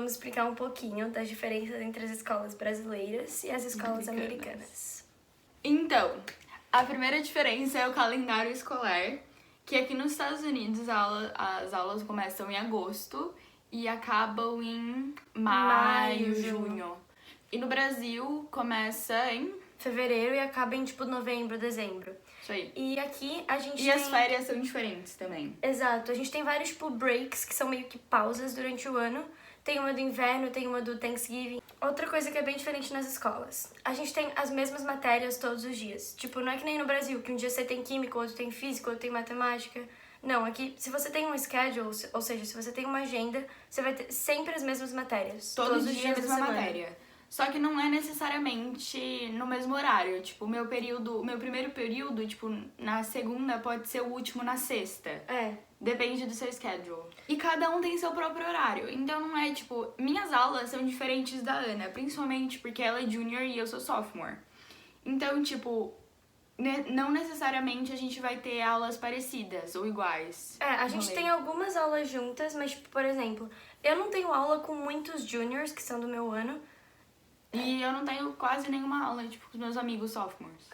vamos explicar um pouquinho das diferenças entre as escolas brasileiras e as escolas americanas. Então, a primeira diferença é o calendário escolar, que aqui nos Estados Unidos as aulas começam em agosto e acabam em maio, junho. E no Brasil começa em fevereiro e acaba em, tipo, novembro, dezembro. Isso aí. E aqui a gente E as férias são diferentes também. Exato. A gente tem vários, tipo, breaks, que são meio que pausas durante o ano. Tem uma do inverno, tem uma do Thanksgiving. Outra coisa que é bem diferente nas escolas. A gente tem as mesmas matérias todos os dias. Tipo, não é que nem no Brasil, que um dia você tem química, outro tem física, outro tem matemática. Não, aqui, se você tem um schedule, ou seja, se você tem uma agenda, você vai ter sempre as mesmas matérias. Todos os dias a mesma matéria. Só que não é necessariamente no mesmo horário. Tipo, o meu primeiro período, tipo, na segunda pode ser o último na sexta. Depende do seu schedule. E cada um tem seu próprio horário. Então não é, tipo... Minhas aulas são diferentes da Ana, principalmente porque ela é junior e eu sou sophomore. Então, tipo... Não necessariamente a gente vai ter aulas parecidas ou iguais. A gente tem algumas aulas juntas, mas, tipo, por exemplo... Eu não tenho aula com muitos juniors, que são do meu ano. E eu não tenho quase nenhuma aula, tipo, com os meus amigos sophomores.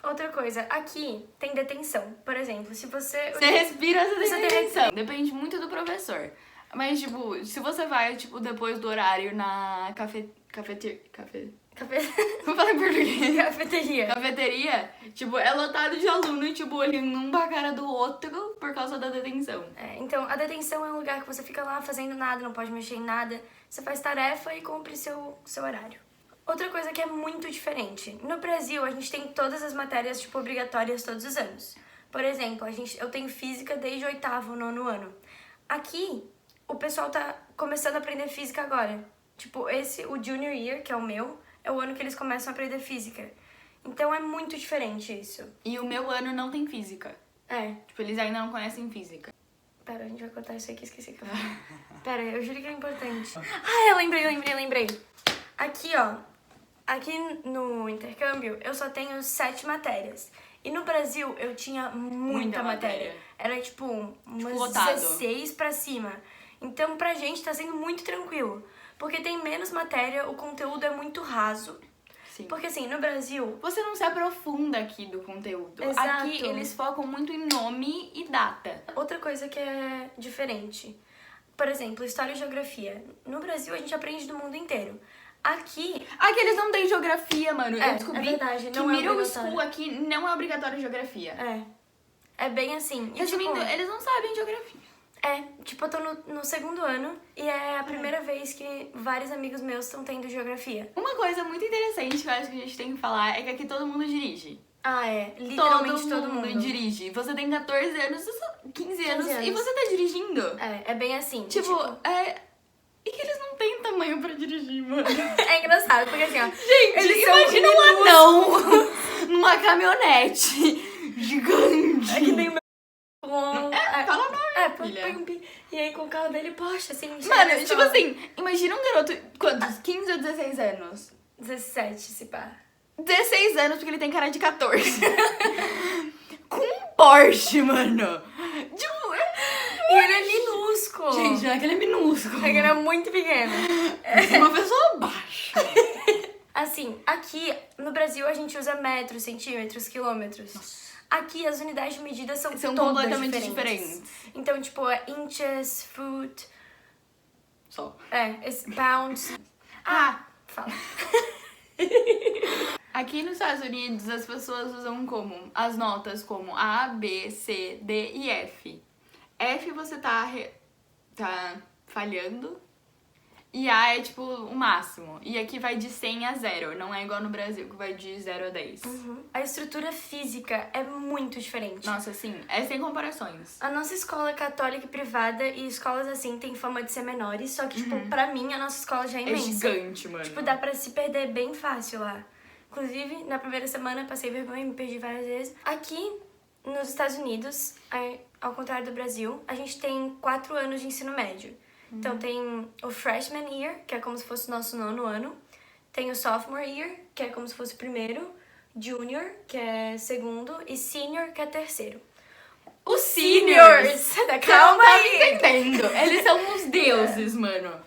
Outra coisa, aqui tem detenção. Por exemplo, se você... Você respira, você tem detenção. Depende muito do professor. Mas, tipo, se você vai, tipo, depois do horário na Vou falar em português. Cafeteria, tipo, é lotado de aluno e, tipo, olhando um pra cara do outro por causa da detenção. Então, a detenção é um lugar que você fica lá fazendo nada, não pode mexer em nada. Você faz tarefa e cumpre seu horário. Outra coisa que é muito diferente. No Brasil, a gente tem todas as matérias, tipo, obrigatórias todos os anos. Por exemplo, eu tenho física desde o 8º, 9º ano. Aqui, o pessoal tá começando a aprender física agora. Tipo, o junior year, que é o meu, é o ano que eles começam a aprender física. Então, é muito diferente isso. E o meu ano não tem física. Tipo, eles ainda não conhecem física. Pera, a gente vai contar isso aqui, esqueci que eu falei. Pera, eu juro que é importante. Eu lembrei. Aqui, ó. Aqui no intercâmbio, eu só tenho 7 matérias. E no Brasil, eu tinha muita matéria. Era, tipo, umas 16 pra cima. Então, pra gente, tá sendo muito tranquilo. Porque tem menos matéria, o conteúdo é muito raso. Sim. Porque, assim, no Brasil... Você não se aprofunda aqui do conteúdo. Exato. Aqui, eles focam muito em nome e data. Outra coisa que é diferente. Por exemplo, História e Geografia. No Brasil, a gente aprende do mundo inteiro. Aqui eles não têm geografia, mano. Eu descobri verdade, que não middle school aqui não é obrigatório geografia. É bem assim. Resumindo, eles não sabem geografia. Tipo, eu tô no 2º ano e é a primeira vez que vários amigos meus estão tendo geografia. Uma coisa muito interessante que eu acho que a gente tem que falar é que aqui todo mundo dirige. Literalmente todo mundo dirige. Você tem 14 anos, 15 anos e você tá dirigindo. É bem assim. Tipo, E que eles não têm tamanho pra dirigir, mano. É engraçado, porque assim, ó... Gente, eles imagina um anão numa caminhonete gigante. É que nem o meu... Fala o nome, filha. E aí com o carro dele, poxa, assim... Mano, tipo assim, imagina um garoto... Quantos? 15 ou 16 anos? 17, se pá. 16 anos, porque ele tem cara de 14. Com um Porsche, mano. Tipo... E ele é minúsculo. Gente, não é que ele é minúsculo. É que ele é muito pequeno. É uma pessoa baixa. Assim, aqui no Brasil a gente usa metros, centímetros, quilômetros. Nossa. Aqui as unidades de medida são todas completamente diferentes. Então, tipo, é inches, foot... Só. Pounds... Fala. Aqui nos Estados Unidos as pessoas usam as notas como A, B, C, D e F. F você tá falhando e A é tipo o máximo. E aqui vai de 100 a 0, não é igual no Brasil que vai de 0 a 10. A estrutura física é muito diferente. Nossa, sim, é sem comparações. A nossa escola é católica e privada e escolas assim tem fama de ser menores, só que, tipo, pra mim a nossa escola já é imensa. É gigante, mano. Tipo, dá pra se perder bem fácil lá. Inclusive, na primeira semana passei vergonha e me perdi várias vezes. Aqui, nos Estados Unidos, ao contrário do Brasil, a gente tem 4 anos de ensino médio. Então tem o freshman year, que é como se fosse o nosso 9º ano. Tem o sophomore year, que é como se fosse o 1º. Junior, que é 2º. E senior, que é 3º. Os seniors! Calma aí! Tá entendendo? Eles são uns deuses, mano.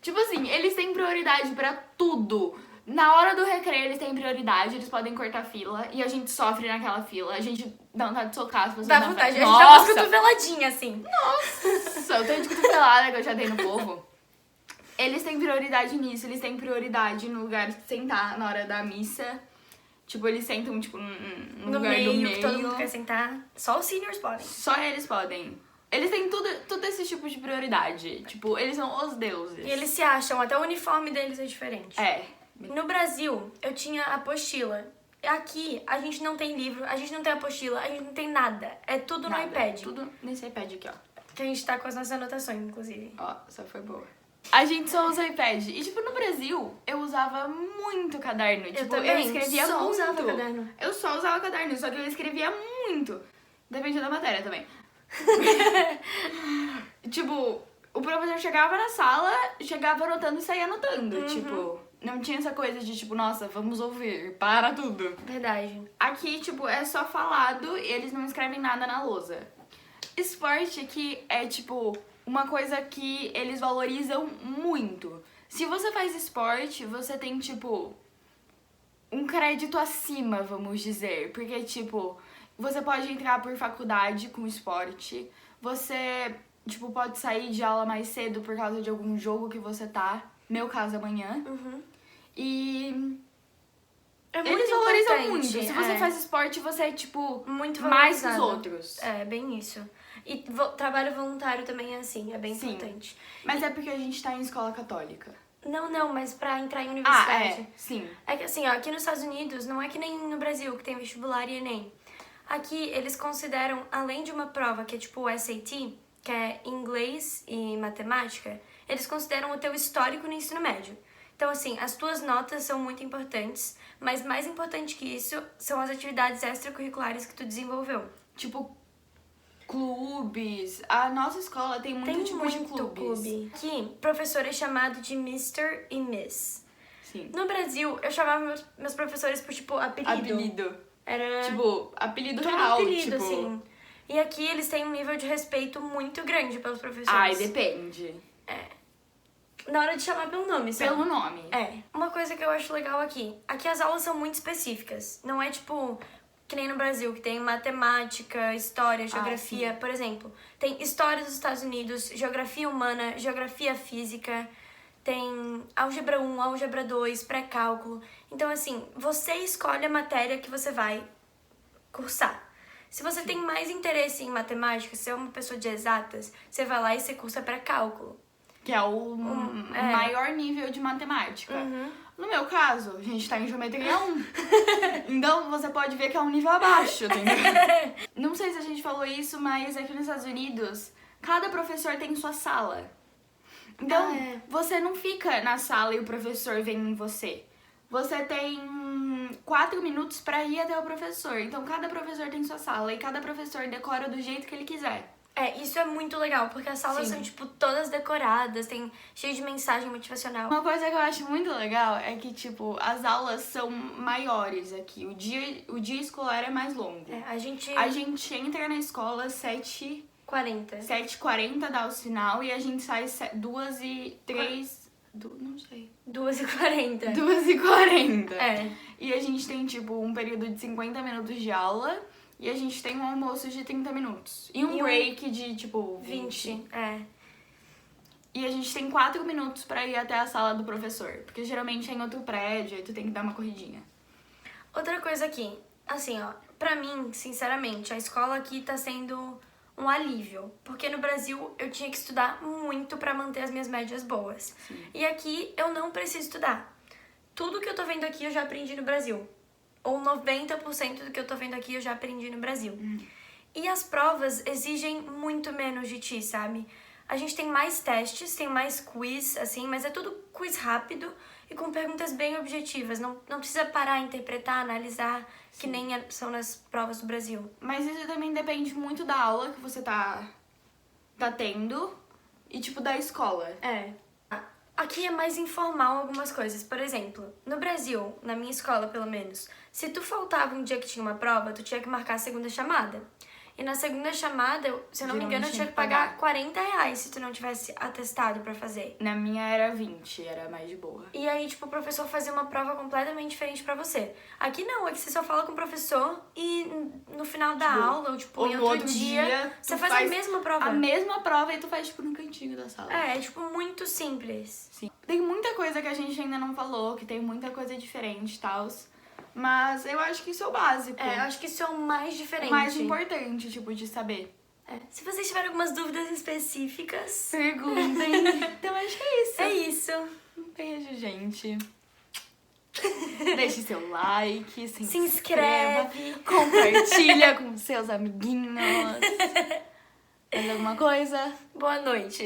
Tipo assim, eles têm prioridade pra tudo. Na hora do recreio, eles têm prioridade, eles podem cortar fila e a gente sofre naquela fila. A gente dá vontade de socar as pessoas. Dá vontade, a gente dá umas cotoveladinhas, assim. Nossa, eu tenho de cotovelada que eu já dei no povo. Eles têm prioridade nisso, eles têm prioridade no lugar de sentar na hora da missa. Tipo, eles sentam, tipo, no lugar do meio. Que todo mundo quer sentar. Só os seniors podem. Só eles podem. Eles têm tudo esse tipo de prioridade. Tipo, eles são os deuses. E eles se acham, até o uniforme deles é diferente. É. No Brasil, eu tinha apostila. Aqui, a gente não tem livro, a gente não tem apostila, a gente não tem nada. É tudo no iPad. Tudo nesse iPad aqui, ó. Que a gente tá com as nossas anotações, inclusive. Ó, essa foi boa. A gente só usa iPad. E, tipo, no Brasil, eu usava muito caderno. Tipo, eu escrevia só muito. usava caderno. Eu só usava caderno, só que eu escrevia muito. Depende da matéria também. Tipo, o professor chegava na sala, chegava anotando e saía anotando. Tipo, não tinha essa coisa de, tipo, nossa, vamos ouvir, para tudo. Verdade. Aqui, tipo, é só falado e eles não escrevem nada na lousa. Esporte aqui é, tipo, uma coisa que eles valorizam muito. Se você faz esporte, você tem, tipo, um crédito acima, vamos dizer. Porque, tipo, você pode entrar por faculdade com esporte. Você, tipo, pode sair de aula mais cedo por causa de algum jogo que você tá. Meu caso, amanhã. E É muito eles valorizam importante, muito. Se você faz esporte, você é, tipo, muito mais que os valorizado. outros. É, bem isso. E trabalho voluntário também é assim, é bem importante. Mas é porque a gente tá em escola católica. Não, mas pra entrar em universidade. Sim. É que assim, ó, aqui nos Estados Unidos, não é que nem no Brasil, que tem vestibular e Enem. Aqui, eles consideram, além de uma prova que é tipo o SAT, que é inglês e matemática, eles consideram o teu histórico no ensino médio. Então, assim, as tuas notas são muito importantes, mas mais importante que isso são as atividades extracurriculares que tu desenvolveu. Tipo, clubes. A nossa escola tem muito tipo de clubes. Aqui, professor é chamado de Mr. e Miss. Sim. No Brasil, eu chamava meus professores por, tipo, apelido. Era... Tipo, apelido tudo real, apelido, tipo... assim. E aqui eles têm um nível de respeito muito grande pelos professores. Ai, depende. Na hora de chamar pelo nome, sabe? Pelo nome. É. Uma coisa que eu acho legal aqui as aulas são muito específicas. Não é tipo que nem no Brasil, que tem matemática, história, geografia. Por exemplo, tem história dos Estados Unidos, geografia humana, geografia física, tem álgebra 1, álgebra 2, pré-cálculo. Então, assim, você escolhe a matéria que você vai cursar. Se você tem mais interesse em matemática, se é uma pessoa de exatas, você vai lá e você cursa pré-cálculo. Que é o maior nível de matemática. No meu caso, a gente tá em geometria 1. Então, você pode ver que é um nível abaixo, entendeu? Não sei se a gente falou isso, mas aqui nos Estados Unidos, cada professor tem sua sala. Então, você não fica na sala e o professor vem em você. Você tem 4 minutos pra ir até o professor. Então, cada professor tem sua sala e cada professor decora do jeito que ele quiser. Isso é muito legal, porque as salas são, tipo, todas decoradas, tem cheio de mensagem motivacional. Uma coisa que eu acho muito legal é que, tipo, as aulas são maiores aqui. O dia escolar é mais longo. A gente entra na escola 7h40. 7h40. Dá o sinal e a gente sai 2h03... Não sei. 2h40. 2h40. E a gente tem, tipo, um período de 50 minutos de aula... E a gente tem um almoço de 30 minutos. E um break de, tipo, 20. E a gente tem 4 minutos pra ir até a sala do professor. Porque geralmente é em outro prédio, aí tu tem que dar uma corridinha. Outra coisa aqui. Assim, ó. Pra mim, sinceramente, a escola aqui tá sendo um alívio. Porque no Brasil, eu tinha que estudar muito pra manter as minhas médias boas. E aqui, eu não preciso estudar. Tudo que eu tô vendo aqui, eu já aprendi no Brasil. Ou 90% do que eu tô vendo aqui eu já aprendi no Brasil. E as provas exigem muito menos de ti, sabe? A gente tem mais testes, tem mais quiz, assim, mas é tudo quiz rápido e com perguntas bem objetivas. Não precisa parar, interpretar, analisar, que nem são nas provas do Brasil. Mas isso também depende muito da aula que você tá tendo e, tipo, da escola. Aqui é mais informal algumas coisas. Por exemplo, no Brasil, na minha escola pelo menos, se tu faltava um dia que tinha uma prova, tu tinha que marcar a segunda chamada. E na segunda chamada, se eu não me engano, eu tinha que pagar R$40 se tu não tivesse atestado pra fazer. Na minha era 20, era mais de boa. E aí, tipo, o professor fazia uma prova completamente diferente pra você. Aqui não, aqui você só fala com o professor e no final da aula, ou tipo, em outro dia, você faz a mesma prova. A mesma prova e tu faz, tipo, no cantinho da sala. É tipo, muito simples. Sim. Tem muita coisa que a gente ainda não falou, que tem muita coisa diferente e tal. Mas eu acho que isso é o básico. Eu acho que isso é o mais diferente. O mais importante, tipo, de saber. Se vocês tiverem algumas dúvidas específicas, perguntem. Então acho que é isso. É isso. Um beijo, gente. Deixe seu like, se inscreve, compartilha com seus amiguinhos. Mais alguma coisa? Boa noite.